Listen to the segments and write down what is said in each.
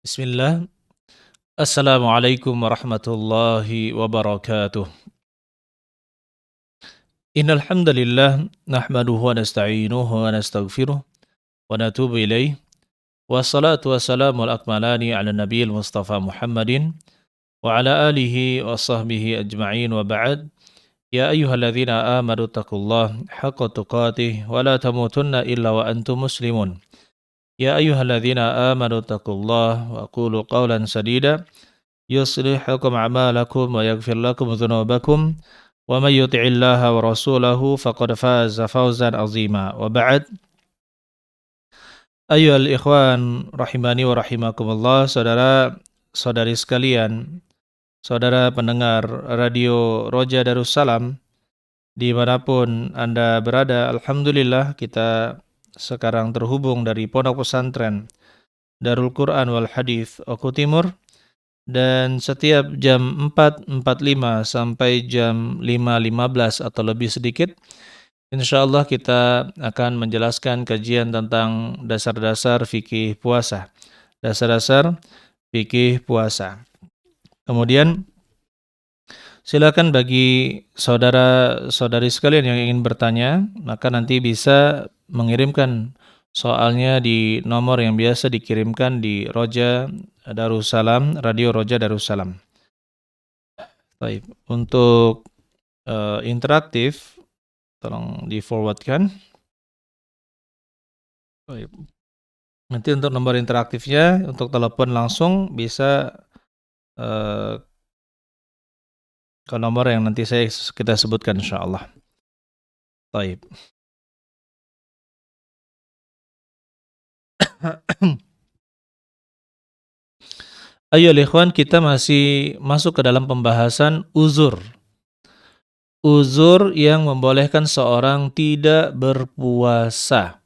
Bismillah. Assalamualaikum warahmatullahi wabarakatuh. Innal hamdalillah nahmaduhu wa nasta'inuhu wa nastaghfiruh wa natubu ilaih. Wassalatu wassalamu al-akmalani ala nabiyil mustafa Muhammadin wa ala alihi wa sahbihi ajma'in wa ba'd. Ya ayyuhalladzina amanu taqullaha haqqa tuqatih wa la tamutunna illa wa antum muslimun. Ya ayyuhalladzina amanu taqullaha wa qulu qawlan sadida يصلح لكم أعمالكم ويغفر لكم ذنوبكم ومن يطع الله ورسوله فقد فاز فوزا عظيما وبعد أيها الإخوان rahimani wa rahimakumullah, saudara-saudari sekalian, saudara pendengar Radio Roja Darussalam dimanapun Anda berada. Alhamdulillah kita sekarang terhubung dari Pondok Pesantren Darul Quran wal Hadith Oku Timur. Dan setiap jam 4.45 sampai jam 5.15 atau lebih sedikit, insyaallah kita akan menjelaskan kajian tentang dasar-dasar fikih puasa. Dasar-dasar fikih puasa. Kemudian silakan bagi saudara-saudari sekalian yang ingin bertanya, maka nanti bisa mengirimkan soalnya di nomor yang biasa dikirimkan di Roja Darussalam, Radio Roja Darussalam. Baik, untuk interaktif tolong di-forwardkan. Baik. Nanti untuk nomor interaktifnya, untuk telepon langsung bisa ke nomor yang nanti kita sebutkan insyaallah. Baik. Ayo ikhwan, kita masih masuk ke dalam pembahasan uzur. Uzur yang membolehkan seorang tidak berpuasa.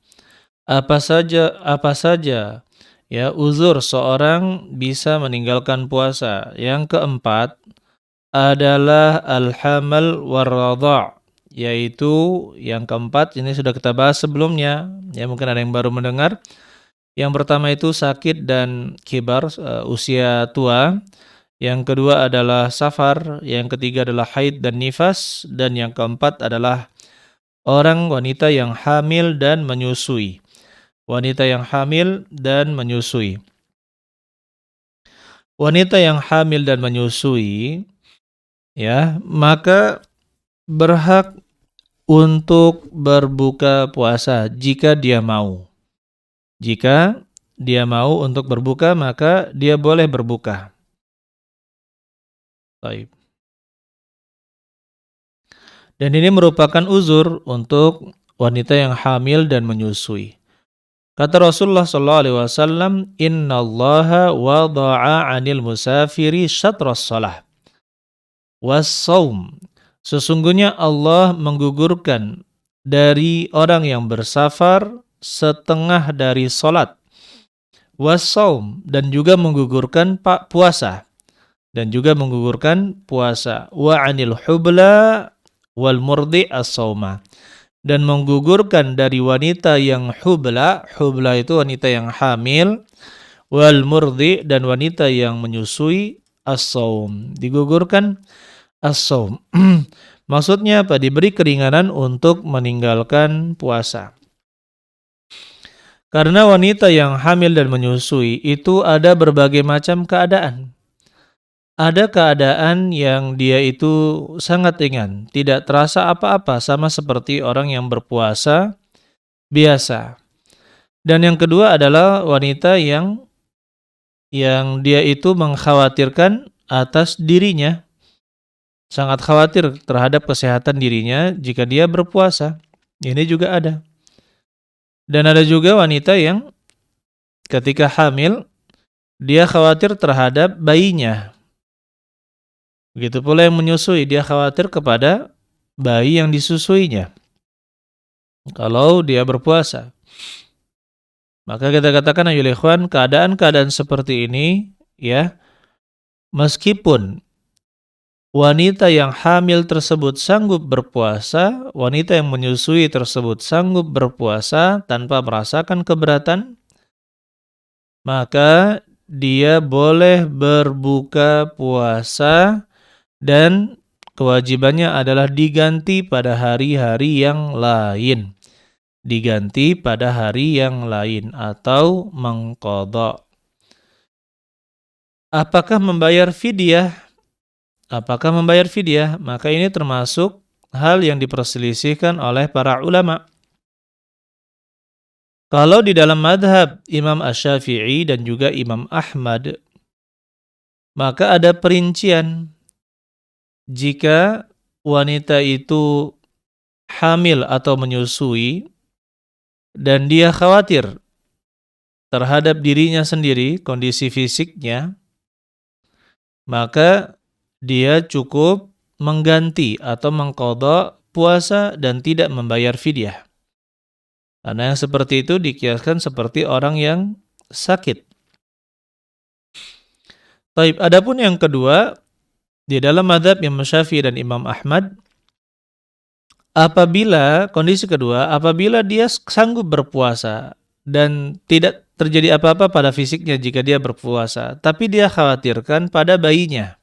Apa saja ya uzur seorang bisa meninggalkan puasa. Yang keempat adalah al-hamal war-radha', yaitu yang keempat ini sudah kita bahas sebelumnya, ya mungkin ada yang baru mendengar. Yang pertama itu sakit dan kibar, usia tua. Yang kedua adalah safar. Yang ketiga adalah haid dan nifas. Dan yang keempat adalah orang wanita yang hamil dan menyusui. Wanita yang hamil dan menyusui. Wanita yang hamil dan menyusui, ya, maka berhak untuk berbuka puasa jika dia mau. Jika dia mau untuk berbuka, maka dia boleh berbuka. Baik. Dan ini merupakan uzur untuk wanita yang hamil dan menyusui. Kata Rasulullah SAW, Innallaha wada'a 'anil musafiri syatras salah was-saum. Sesungguhnya Allah menggugurkan dari orang yang bersafar setengah dari salat, was-saum, dan juga menggugurkan puasa, dan juga menggugurkan puasa, wa 'anil hubla wal murdi as-sauma, dan menggugurkan dari wanita yang hubla itu wanita yang hamil, wal murdi, dan wanita yang menyusui, as-saum, digugurkan as-saum. Maksudnya apa? Diberi keringanan untuk meninggalkan puasa. Karena wanita yang hamil dan menyusui itu ada berbagai macam keadaan. Ada keadaan yang dia itu sangat ringan, tidak terasa apa-apa, sama seperti orang yang berpuasa biasa. Dan yang kedua adalah wanita yang dia itu mengkhawatirkan atas dirinya, sangat khawatir terhadap kesehatan dirinya jika dia berpuasa. Ini juga ada. Dan ada juga wanita yang ketika hamil, dia khawatir terhadap bayinya. Begitu pula yang menyusui, dia khawatir kepada bayi yang disusuinya. Kalau dia berpuasa. Maka kita katakan ayyuhal ikhwan, keadaan-keadaan seperti ini, ya, meskipun wanita yang hamil tersebut sanggup berpuasa, wanita yang menyusui tersebut sanggup berpuasa tanpa merasakan keberatan, maka dia boleh berbuka puasa dan kewajibannya adalah diganti pada hari-hari yang lain. Diganti pada hari yang lain atau mengqadha. Apakah membayar fidyah? Apakah membayar fidyah? Maka ini termasuk hal yang diperselisihkan oleh para ulama. Kalau di dalam madhab Imam Asy-Syafi'i dan juga Imam Ahmad, maka ada perincian. Jika wanita itu hamil atau menyusui dan dia khawatir terhadap dirinya sendiri, kondisi fisiknya, maka dia cukup mengganti atau mengqadha puasa dan tidak membayar fidyah. Karena yang seperti itu dikiaskan seperti orang yang sakit. Taib, adapun yang kedua, di dalam mazhab Imam Syafi'i dan Imam Ahmad, kondisi kedua, apabila dia sanggup berpuasa dan tidak terjadi apa-apa pada fisiknya jika dia berpuasa, tapi dia khawatirkan pada bayinya.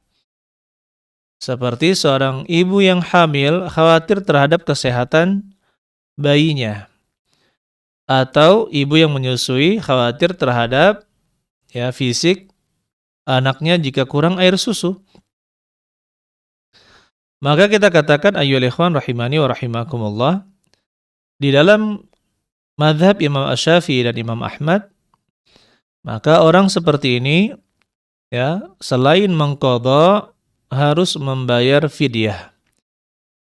Seperti seorang ibu yang hamil khawatir terhadap kesehatan bayinya. Atau ibu yang menyusui khawatir terhadap fisik anaknya jika kurang air susu. Maka kita katakan ayyuhal ikhwan rahimani wa rahimakumullah, di dalam mazhab Imam Asy-Syafi'i dan Imam Ahmad, maka orang seperti ini selain mengqadha harus membayar fidyah.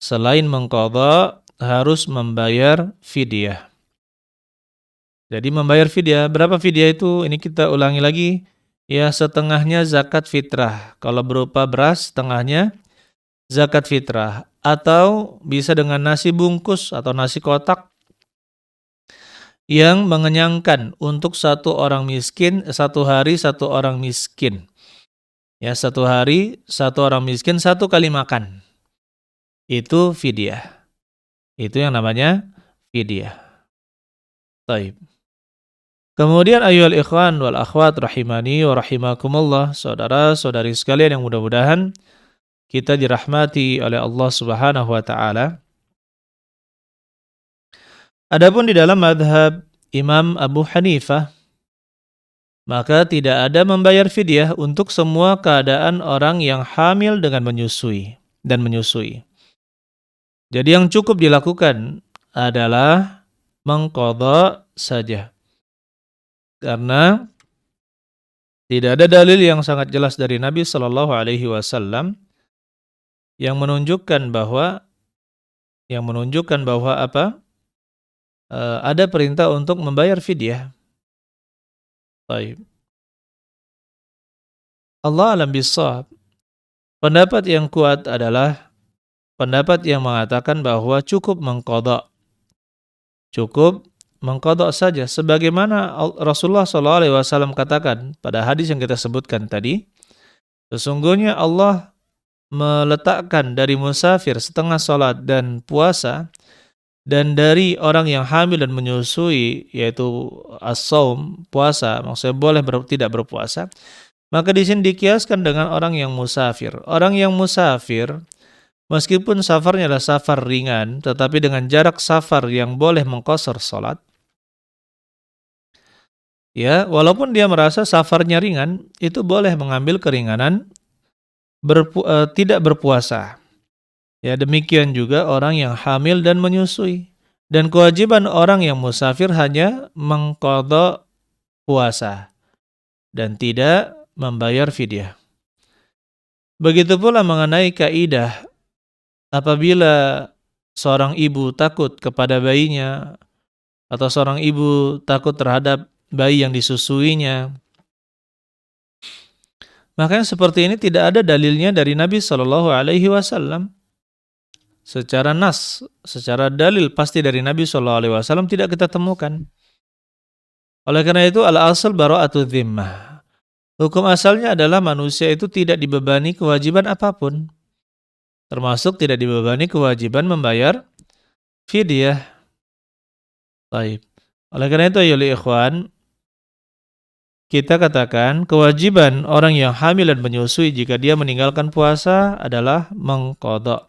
Selain mengqadha harus membayar fidyah. Jadi membayar fidyah, berapa fidyah itu? Ini kita ulangi lagi. Ya, setengahnya zakat fitrah. Kalau berupa beras, setengahnya zakat fitrah. Atau bisa dengan nasi bungkus atau nasi kotak yang mengenyangkan untuk satu orang miskin, satu hari satu orang miskin. Ya, satu hari satu orang miskin, satu kali makan. Itu fidyah. Itu yang namanya fidyah. Taib. Kemudian ayyuhal ikhwan wal akhwat rahimani wa rahimakumullah, saudara-saudari sekalian yang mudah-mudahan kita dirahmati oleh Allah Subhanahu wa taala. Adapun di dalam madhab Imam Abu Hanifah, maka tidak ada membayar fidyah untuk semua keadaan orang yang hamil dengan menyusui dan menyusui. Jadi yang cukup dilakukan adalah mengqadha saja. Karena tidak ada dalil yang sangat jelas dari Nabi Shallallahu Alaihi Wasallam yang menunjukkan bahwa ada perintah untuk membayar fidyah. Baik. Allah alam bissawab. Pendapat yang kuat adalah pendapat yang mengatakan bahwa cukup mengqadha. Cukup mengqadha saja, sebagaimana Rasulullah SAW katakan pada hadis yang kita sebutkan tadi, sesungguhnya Allah meletakkan dari musafir setengah salat dan puasa, dan dari orang yang hamil dan menyusui, yaitu as-shaum, puasa, maksudnya boleh tidak berpuasa. Maka di sini dikiaskan dengan orang yang musafir. Orang yang musafir, meskipun safarnya adalah safar ringan, tetapi dengan jarak safar yang boleh mengqashar salat, ya, walaupun dia merasa safarnya ringan, itu boleh mengambil keringanan tidak berpuasa. Ya, demikian juga orang yang hamil dan menyusui. Dan kewajiban orang yang musafir hanya mengqadha puasa dan tidak membayar fidyah. Begitu pula mengenai kaidah apabila seorang ibu takut kepada bayinya atau seorang ibu takut terhadap bayi yang disusuinya, maka yang seperti ini tidak ada dalilnya dari Nabi Shallallahu Alaihi Wasallam. Secara nas, secara dalil pasti dari Nabi Shallallahu Alaihi Wasallam tidak kita temukan. Oleh karena itu al-asal bara'atu dhimmah. Hukum asalnya adalah manusia itu tidak dibebani kewajiban apapun, termasuk tidak dibebani kewajiban membayar fidyah. Baik. Oleh karena itu ya ikhwan, kita katakan kewajiban orang yang hamil dan menyusui jika dia meninggalkan puasa adalah mengqadha.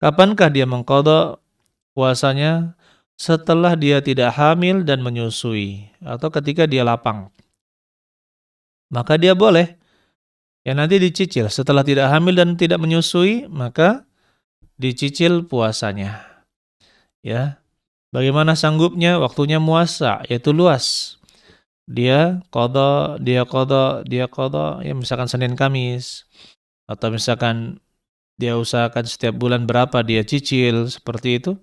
Kapankah dia mengqadha puasanya? Setelah dia tidak hamil dan menyusui atau ketika dia lapang. Maka dia boleh ya nanti dicicil. Setelah tidak hamil dan tidak menyusui, maka dicicil puasanya. Ya. Bagaimana sanggupnya? Waktunya muasa, yaitu luas. Dia qadha, ya misalkan Senin Kamis atau misalkan dia usahakan setiap bulan berapa dia cicil seperti itu.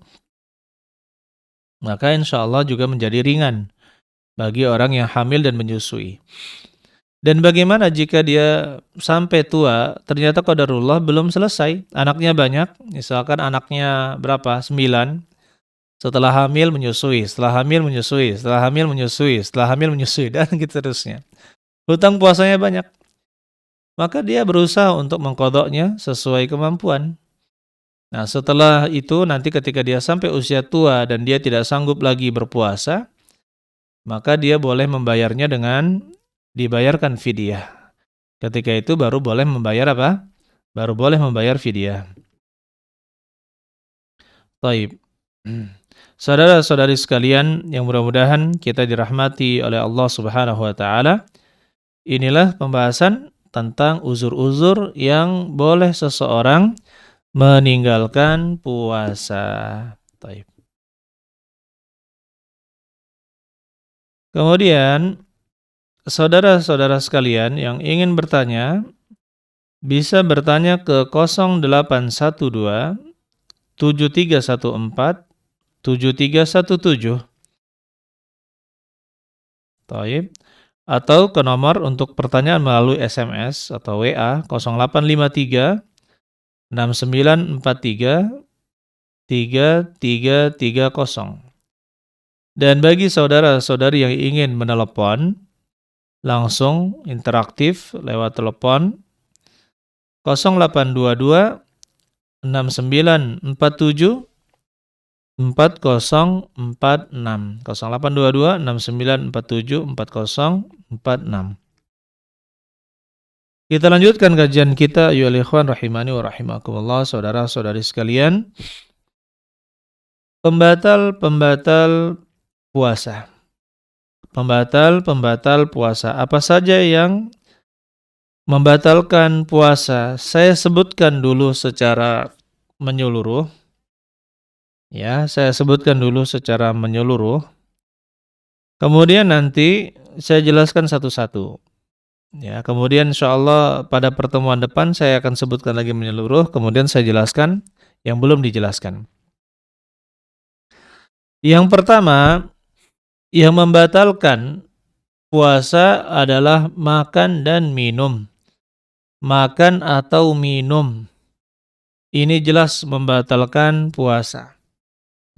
Maka insya Allah juga menjadi ringan bagi orang yang hamil dan menyusui. Dan bagaimana jika dia sampai tua, ternyata qadarullah belum selesai, anaknya banyak, misalkan anaknya berapa? 9, setelah hamil menyusui, setelah hamil menyusui, setelah hamil menyusui, setelah hamil menyusui, dan gitu terusnya. Hutang puasanya banyak. Maka dia berusaha untuk mengqadhanya sesuai kemampuan. Nah, setelah itu nanti ketika dia sampai usia tua dan dia tidak sanggup lagi berpuasa, maka dia boleh membayarnya dengan dibayarkan fidyah. Ketika itu baru boleh membayar apa? Baru boleh membayar fidyah. Baik. Saudara-saudari sekalian yang mudah-mudahan kita dirahmati oleh Allah Subhanahu wa taala. Inilah pembahasan tentang uzur-uzur yang boleh seseorang meninggalkan puasa. Baik. Kemudian saudara-saudara sekalian yang ingin bertanya bisa bertanya ke 0812 7314 7317. Baik. Atau ke nomor untuk pertanyaan melalui SMS atau WA 0853 6943 3330. Dan bagi saudara-saudari yang ingin menelepon langsung interaktif lewat telepon 0822 6947 4046 0822 6947 4046. Kita lanjutkan kajian kita ayyuhal ikhwan rahimani wa rahimakumullah, saudara-saudari sekalian. Pembatal-pembatal puasa. Pembatal-pembatal puasa. Apa saja yang membatalkan puasa? Saya sebutkan dulu secara menyeluruh. Ya, saya sebutkan dulu secara menyeluruh. Kemudian nanti saya jelaskan satu-satu. Ya, kemudian insyaallah pada pertemuan depan saya akan sebutkan lagi menyeluruh, kemudian saya jelaskan yang belum dijelaskan. Yang pertama, yang membatalkan puasa adalah makan dan minum. Makan atau minum. Ini jelas membatalkan puasa.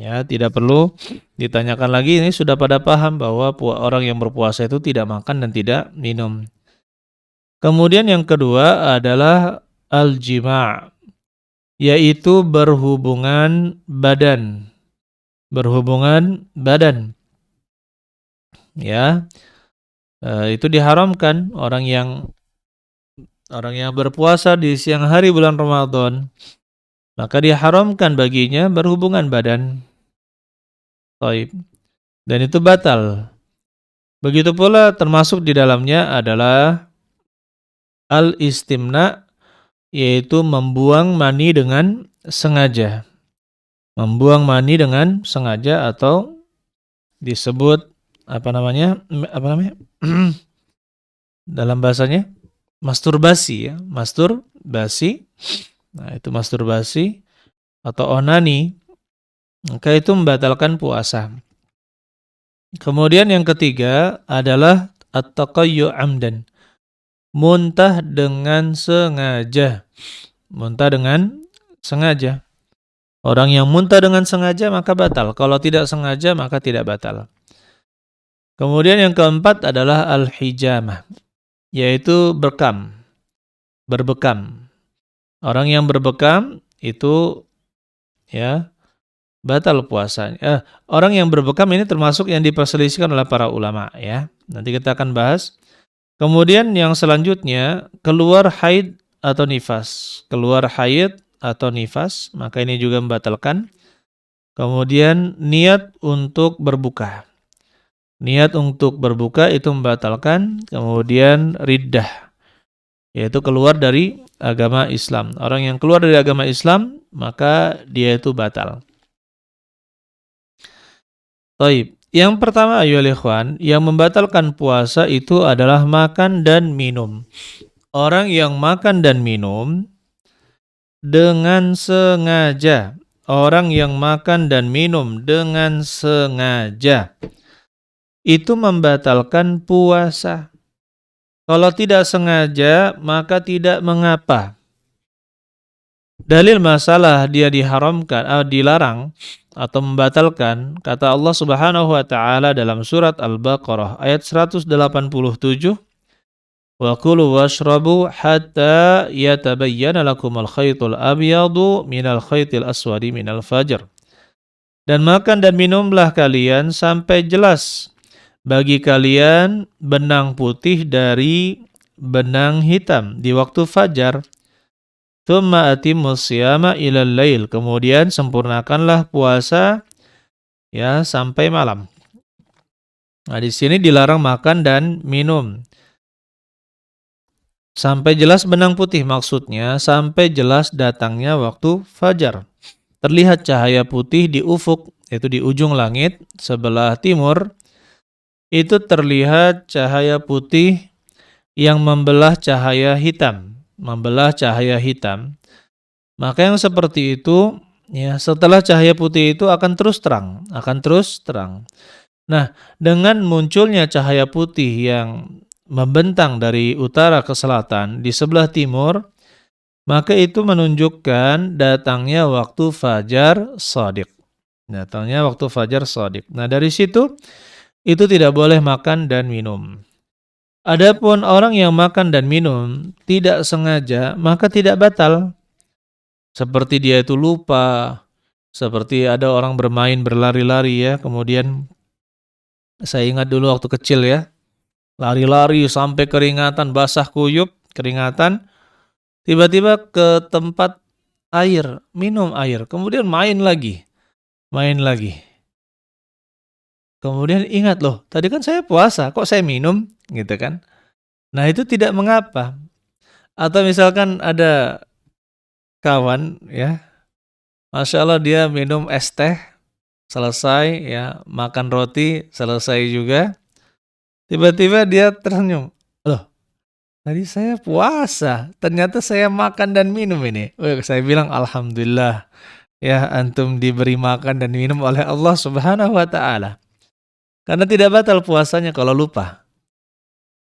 Ya, tidak perlu ditanyakan lagi, ini sudah pada paham bahwa orang yang berpuasa itu tidak makan dan tidak minum. Kemudian yang kedua adalah al-jima', yaitu berhubungan badan. Berhubungan badan. Ya. Itu diharamkan orang yang berpuasa di siang hari bulan Ramadan, maka diharamkan baginya berhubungan badan. Baik. Dan itu batal. Begitu pula termasuk di dalamnya adalah al-istimna, yaitu membuang mani dengan sengaja. Membuang mani dengan sengaja atau disebut apa namanya? Dalam bahasanya masturbasi ya, masturbasi. Nah, itu masturbasi atau onani. Maka itu membatalkan puasa. Kemudian yang ketiga adalah at-taqayyu amdan. Muntah dengan sengaja. Muntah dengan sengaja. Orang yang muntah dengan sengaja maka batal. Kalau tidak sengaja maka tidak batal. Kemudian yang keempat adalah al-hijamah, yaitu berbekam. Orang yang berbekam itu ya batal puasanya. Orang yang berbekam ini termasuk yang diperselisihkan oleh para ulama ya. Nanti kita akan bahas. Kemudian yang selanjutnya, keluar haid atau nifas. Keluar haid atau nifas, maka ini juga membatalkan. Kemudian niat untuk berbuka. Niat untuk berbuka itu membatalkan. Kemudian riddah, yaitu keluar dari agama Islam. Orang yang keluar dari agama Islam, maka dia itu batal. Taib. Yang pertama ayyuhal ikhwan, yang membatalkan puasa itu adalah makan dan minum. Orang yang makan dan minum dengan sengaja. Orang yang makan dan minum dengan sengaja itu membatalkan puasa. Kalau tidak sengaja, maka tidak mengapa. Dalil masalah dia dilarang atau membatalkan, kata Allah Subhanahu wa taala dalam surat Al-Baqarah ayat 187, wa kulu washrabu hatta yatabayyana lakumul khaytul abyadu minal khaytil aswadi minal fajr. Dan makan dan minumlah kalian sampai jelas bagi kalian benang putih dari benang hitam di waktu fajar. Tsumma atimmus shiyama ilal lail. Kemudian sempurnakanlah puasa ya sampai malam. Nah, di sini dilarang makan dan minum. Sampai jelas benang putih, maksudnya sampai jelas datangnya waktu fajar. Terlihat cahaya putih di ufuk, yaitu di ujung langit sebelah timur. Itu terlihat cahaya putih yang membelah cahaya hitam. Maka yang seperti itu, ya, setelah cahaya putih itu akan terus terang. Nah, dengan munculnya cahaya putih yang membentang dari utara ke selatan di sebelah timur, maka itu menunjukkan datangnya waktu fajar shadiq. Nah, dari situ itu tidak boleh makan dan minum. Adapun orang yang makan dan minum tidak sengaja, maka tidak batal. Seperti dia itu lupa, seperti ada orang bermain berlari-lari ya, kemudian saya ingat dulu waktu kecil ya, lari-lari sampai keringatan, basah kuyup, keringatan, tiba-tiba ke tempat air, minum air, kemudian main lagi. Kemudian ingat, loh, tadi kan saya puasa, kok saya minum, gitu kan? Nah, itu tidak mengapa. Atau misalkan ada kawan, ya, Masya Allah dia minum es teh, selesai, ya, makan roti, selesai juga. Tiba-tiba dia tersenyum, loh, tadi saya puasa, ternyata saya makan dan minum ini. Saya bilang, alhamdulillah, ya, antum diberi makan dan minum oleh Allah Subhanahu wa taala. Karena tidak batal puasanya kalau lupa.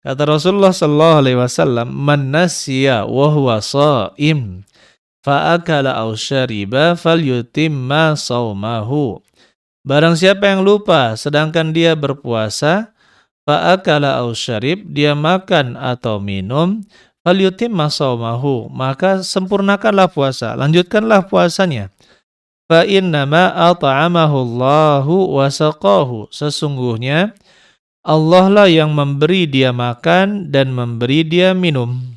Kata Rasulullah sallallahu alaihi wasallam, "Man nasiya wa huwa shaim fa akala aw syariba falyutimma shaumahu." Barang siapa yang lupa sedangkan dia berpuasa, fa akala aw syarib, dia makan atau minum, falyutimma shaumahu, maka sempurnakanlah puasa, lanjutkanlah puasanya. Fa innama at'amahu Allahu wa saqahu. Sesungguhnya Allah lah yang memberi dia makan dan memberi dia minum.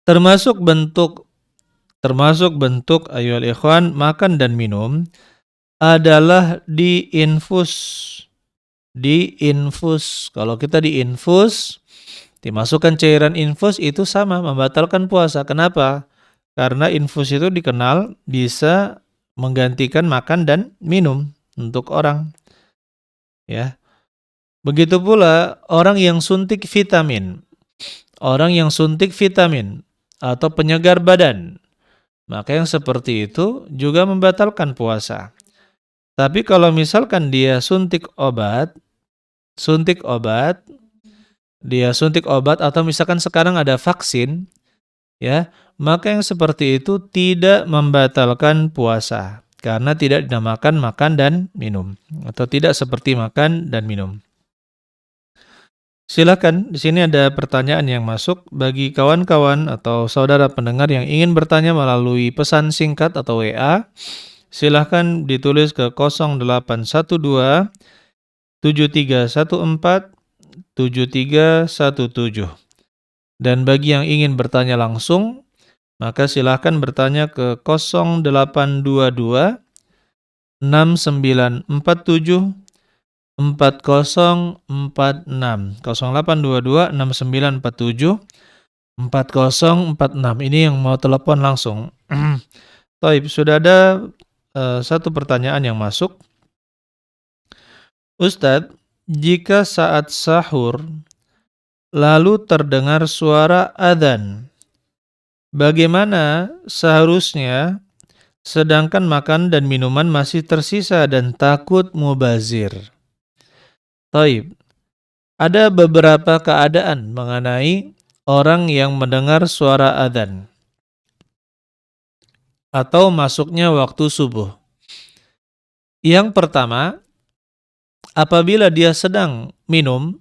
Termasuk bentuk ayyuhal ikhwan makan dan minum adalah diinfus. Kalau kita diinfus, dimasukkan cairan infus, itu sama membatalkan puasa. Kenapa? Karena infus itu dikenal bisa menggantikan makan dan minum untuk orang. Ya. Begitu pula orang yang suntik vitamin. Atau penyegar badan. Maka yang seperti itu juga membatalkan puasa. Tapi kalau misalkan dia suntik obat atau misalkan sekarang ada vaksin, ya, maka yang seperti itu tidak membatalkan puasa karena tidak dinamakan makan dan minum atau tidak seperti makan dan minum. Silakan, di sini ada pertanyaan yang masuk bagi kawan-kawan atau saudara pendengar yang ingin bertanya melalui pesan singkat atau WA. silahkan ditulis ke 0812 7314 7317. Dan bagi yang ingin bertanya langsung, maka silahkan bertanya ke 0822 6947 4046. 0822 6947 4046. Ini yang mau telepon langsung. Taib, sudah ada satu pertanyaan yang masuk. Ustadz, jika saat sahur lalu terdengar suara adzan, bagaimana seharusnya sedangkan makan dan minuman masih tersisa dan takut mubazir? Taib, ada beberapa keadaan mengenai orang yang mendengar suara adzan atau masuknya waktu subuh. Yang pertama, apabila dia sedang minum,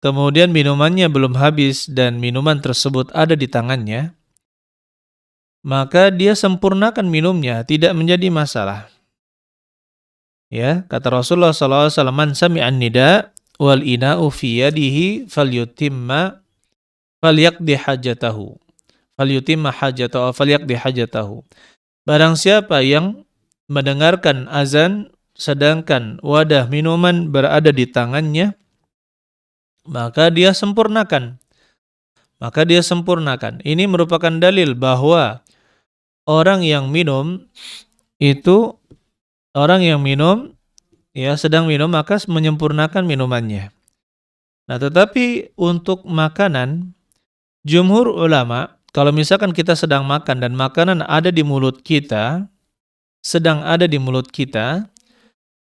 kemudian minumannya belum habis dan minuman tersebut ada di tangannya, maka dia sempurnakan minumnya, tidak menjadi masalah. Ya, kata Rasulullah SAW, man sami'an nida wal ina'u fi yadihi falyutimma falyaqdi hajatahu. Falyutimma hajatahu falyaqdi hajatahu. Barang siapa yang mendengarkan azan sedangkan wadah minuman berada di tangannya, maka dia sempurnakan. Ini merupakan dalil bahwa orang yang minum sedang minum maka menyempurnakan minumannya. Nah, tetapi untuk makanan, jumhur ulama, kalau misalkan kita sedang makan dan makanan ada di mulut kita,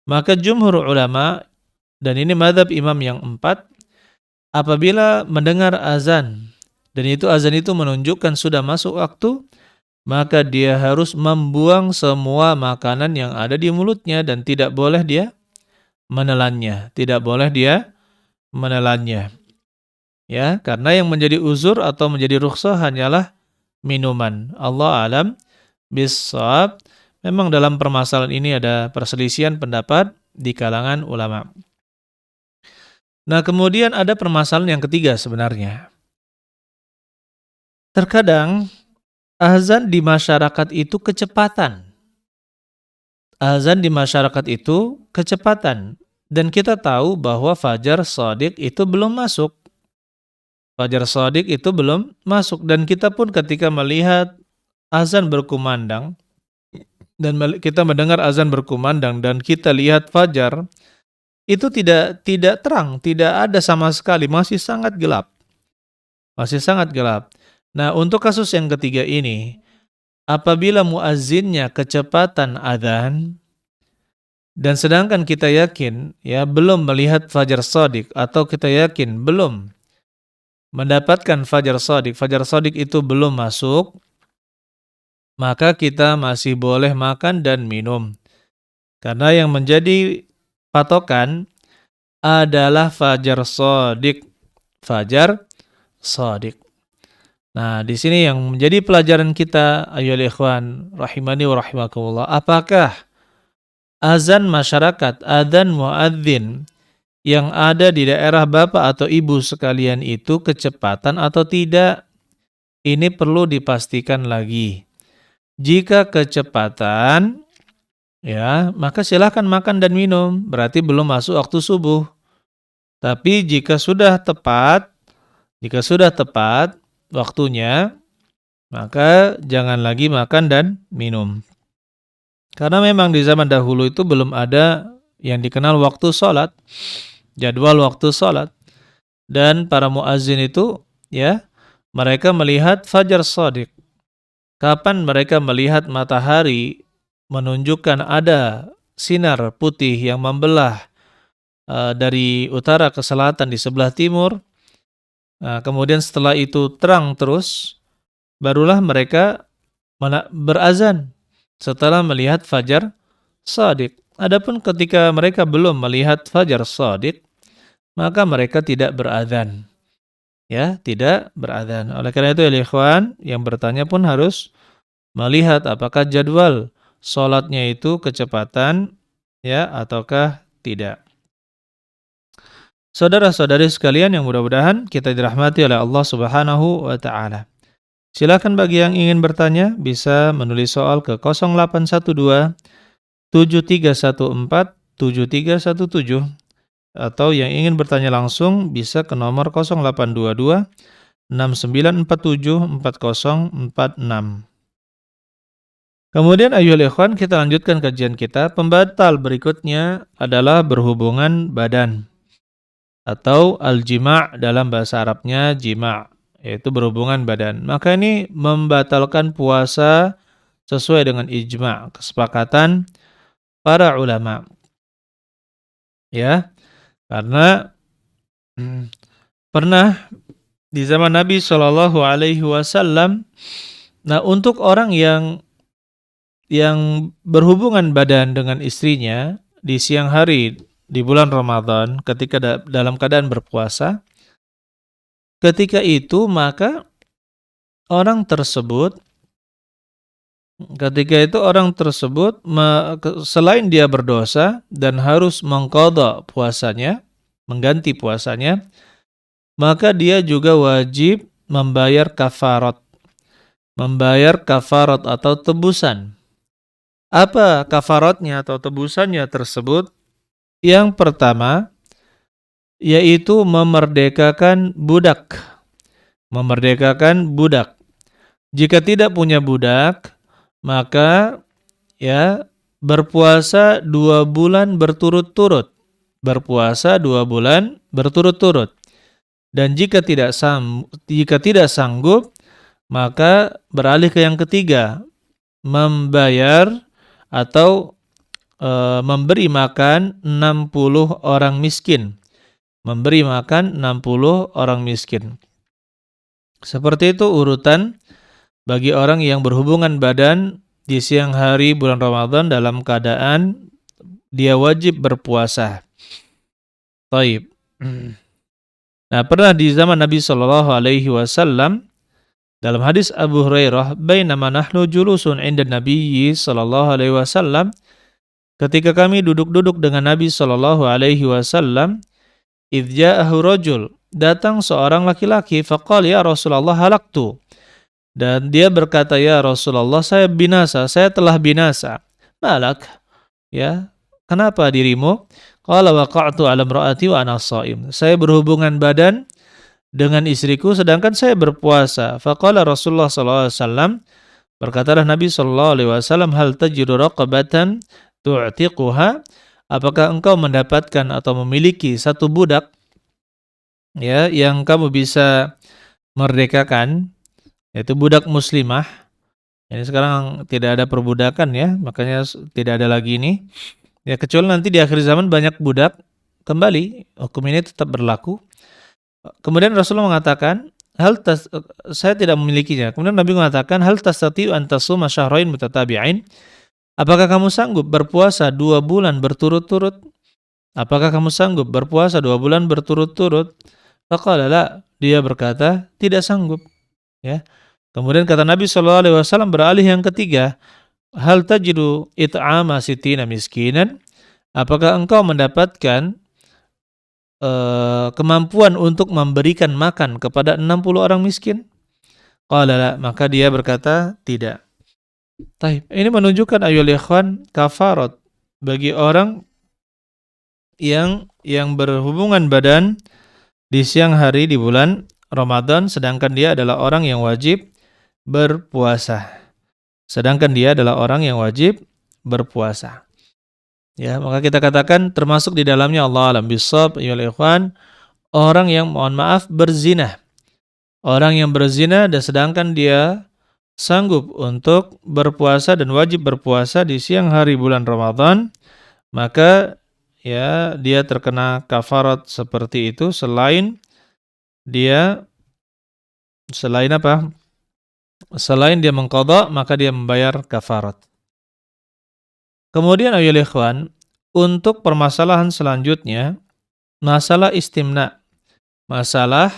maka jumhur ulama, dan ini mazhab imam yang 4, apabila mendengar azan, dan azan itu menunjukkan sudah masuk waktu, maka dia harus membuang semua makanan yang ada di mulutnya dan tidak boleh dia menelannya. Ya, karena yang menjadi uzur atau menjadi rukhsah hanyalah minuman. Allah alam bissawab. Memang dalam permasalahan ini ada perselisihan pendapat di kalangan ulama. Nah, kemudian ada permasalahan yang ketiga sebenarnya. Terkadang azan di masyarakat itu kecepatan. Dan kita tahu bahwa fajar shadiq itu belum masuk. Dan kita pun ketika melihat azan berkumandang, dan kita mendengar azan berkumandang dan kita lihat fajar, itu tidak terang, tidak ada sama sekali, masih sangat gelap. Nah, untuk kasus yang ketiga ini, apabila muazzinnya kecepatan adzan dan sedangkan kita yakin belum melihat fajar shadiq atau kita yakin belum mendapatkan fajar shadiq itu belum masuk, maka kita masih boleh makan dan minum. Karena yang menjadi patokan adalah fajar shadiq. Nah, di sini yang menjadi pelajaran kita, ayyuhal ikhwan rahimani wa rahimakumullah, apakah azan masyarakat, adzan muadzin yang ada di daerah Bapak atau Ibu sekalian itu kecepatan atau tidak? Ini perlu dipastikan lagi. Jika kecepatan, maka silakan makan dan minum, berarti belum masuk waktu subuh. Tapi jika sudah tepat waktunya, maka jangan lagi makan dan minum. Karena memang di zaman dahulu itu belum ada yang dikenal waktu sholat, jadwal waktu sholat. Dan para muazzin itu, mereka melihat fajar shadiq. Kapan mereka melihat matahari menunjukkan ada sinar putih yang membelah dari utara ke selatan di sebelah timur, kemudian setelah itu terang terus, barulah mereka berazan setelah melihat fajar shadiq. Adapun ketika mereka belum melihat fajar shadiq, maka mereka tidak berazan. Tidak berazan. Oleh karena itu, ya ikhwan, yang bertanya pun harus melihat apakah jadwal salatnya itu kecepatan ya ataukah tidak. Saudara-saudari sekalian yang mudah-mudahan kita dirahmati oleh Allah Subhanahu wa taala. Silakan bagi yang ingin bertanya bisa menulis soal ke 0812 7314 7317 atau yang ingin bertanya langsung bisa ke nomor 0822 6947 4046. Kemudian ayyuhal ikhwan, kita lanjutkan kajian kita. Pembatal berikutnya adalah berhubungan badan atau al-jima' dalam bahasa Arabnya jima', yaitu berhubungan badan. Maka ini membatalkan puasa sesuai dengan ijma', kesepakatan para ulama. Ya, karena pernah di zaman Nabi Shallallahu alaihi wasallam, nah untuk orang yang berhubungan badan dengan istrinya di siang hari di bulan Ramadan ketika dalam keadaan berpuasa, ketika itu maka orang tersebut selain dia berdosa dan harus mengqadha puasanya, mengganti puasanya, maka dia juga wajib membayar kafarat atau tebusan. Apa kafaratnya atau tebusannya tersebut? Yang pertama yaitu memerdekakan budak. Jika tidak punya budak, maka ya berpuasa 2 bulan berturut-turut. Dan jika tidak sanggup, maka beralih ke yang ketiga, membayar atau memberi makan 60 orang miskin. Seperti itu urutan bagi orang yang berhubungan badan di siang hari bulan Ramadan dalam keadaan dia wajib berpuasa. Taib. Nah, pernah di zaman Nabi Shallallahu alaihi wasallam dalam hadis Abu Hurairah, "Bainama nahnu julusun 'inda Nabi sallallahu alaihi wasallam," ketika kami duduk-duduk dengan Nabi sallallahu alaihi wasallam, "idz ja'ahu rajul," datang seorang laki-laki, faqala ya Rasulullah halaktu. Dan dia berkata, "Ya Rasulullah, saya telah binasa." "Malak?" Ya, "kenapa dirimu?" Qala waqa'tu 'ala imra'ati wa ana shaim. Saya berhubungan badan dengan istriku sedangkan saya berpuasa. Faqala Rasulullah sallallahu alaihi wasallam, berkatalah Nabi sallallahu alaihi wasallam, "Hal tajidu raqabatan tu'tiquha?" Apakah engkau mendapatkan atau memiliki satu budak ya yang kamu bisa merdekakan, yaitu budak muslimah. Ini sekarang tidak ada perbudakan ya, makanya tidak ada lagi ini. Ya kecuali nanti di akhir zaman banyak budak kembali, hukum ini tetap berlaku. Kemudian Rasulullah mengatakan, saya tidak memilikinya. Kemudian Nabi mengatakan, "Hal tastati'u an tasuma syahrain mutatabi'ain?" Apakah kamu sanggup berpuasa 2 bulan berturut-turut? Faqala la, dia berkata, tidak sanggup. Ya. Kemudian kata Nabi sallallahu alaihi wasallam beralih yang ketiga, "Hal tajidu it'ama sittina miskinan?" Apakah engkau mendapatkan kemampuan untuk memberikan makan kepada 60 orang miskin? Qala la, maka dia berkata tidak. Taib. Ini menunjukkan ayyuhal ikhwan kafarat bagi orang yang berhubungan badan di siang hari di bulan Ramadan sedangkan dia adalah orang yang wajib berpuasa. Ya, maka kita katakan termasuk di dalamnya Allah alam bisawab ayyuhal ikhwan, orang yang mohon maaf berzina. Orang yang berzina dan sedangkan dia sanggup untuk berpuasa dan wajib berpuasa di siang hari bulan Ramadan, maka ya dia terkena kafarat seperti itu selain apa? Selain dia mengqadha, maka dia membayar kafarat. Kemudian ayyuhal ikhwan, untuk permasalahan selanjutnya, masalah istimna. Masalah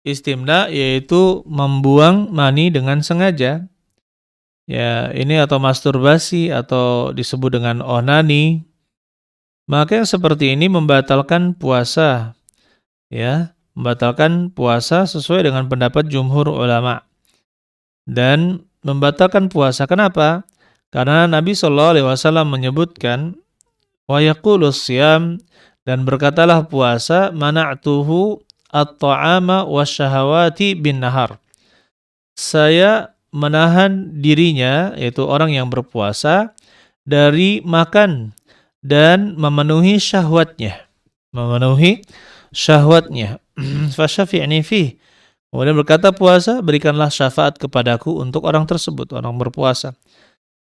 istimna yaitu membuang mani dengan sengaja. ya ini atau masturbasi atau disebut dengan onani, maka yang seperti ini membatalkan puasa, ya, membatalkan puasa sesuai dengan pendapat jumhur ulama dan membatalkan puasa. Kenapa? Karena Nabi SAW menyebutkan wa yaqulus siyam, dan berkatalah puasa, mana'tuhu at-ta'ama wasyahawati bin nahar. Saya menahan dirinya, yaitu orang yang berpuasa, dari makan dan memenuhi syahwatnya. Memenuhi syahwatnya. Fasyafi'ni fih. Kemudian berkata puasa, berikanlah syafaat kepadaku untuk orang tersebut, orang berpuasa.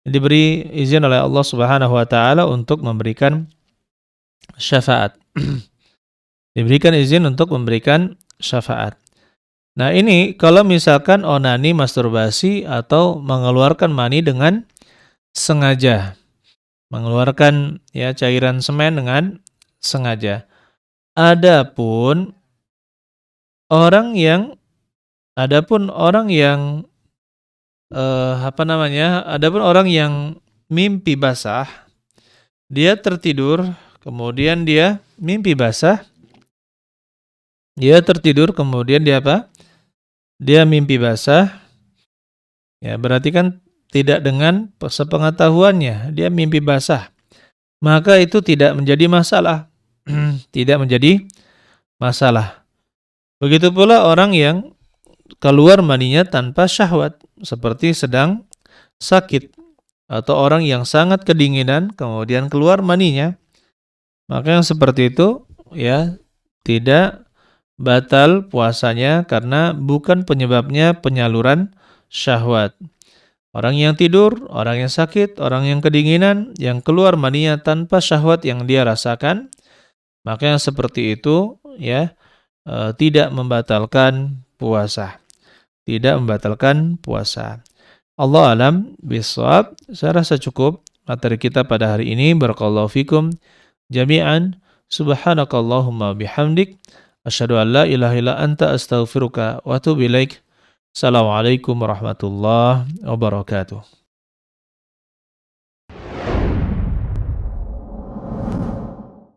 Diberi izin oleh Allah Subhanahu wa taala untuk memberikan syafaat. Diberikan izin untuk memberikan syafaat. Nah, ini kalau misalkan onani, masturbasi atau mengeluarkan mani dengan sengaja. Mengeluarkan ya cairan semen dengan sengaja. Adapun orang yang adapun orang yang mimpi basah, dia tertidur, kemudian dia mimpi basah, dia tertidur, kemudian dia apa? Dia mimpi basah, ya berarti kan tidak dengan sepengetahuannya, dia mimpi basah. Maka itu tidak menjadi masalah. Tidak menjadi masalah. Begitu pula orang yang keluar maninya tanpa syahwat, seperti sedang sakit, atau orang yang sangat kedinginan kemudian keluar maninya, maka yang seperti itu ya tidak batal puasanya karena bukan penyebabnya penyaluran syahwat. Orang yang tidur, orang yang sakit, orang yang kedinginan, yang keluar maninya tanpa syahwat yang dia rasakan, maka yang seperti itu ya tidak membatalkan puasa. Tidak membatalkan puasa. Allah alam bisawab. Saya rasa cukup materi kita pada hari ini. Barakallahu fikum jami'an. Subhanakallahumma bihamdik. Asyhadu an la ilaha illa anta astaghfiruka wa atubu ilaik. Assalamualaikum warahmatullahi wabarakatuh.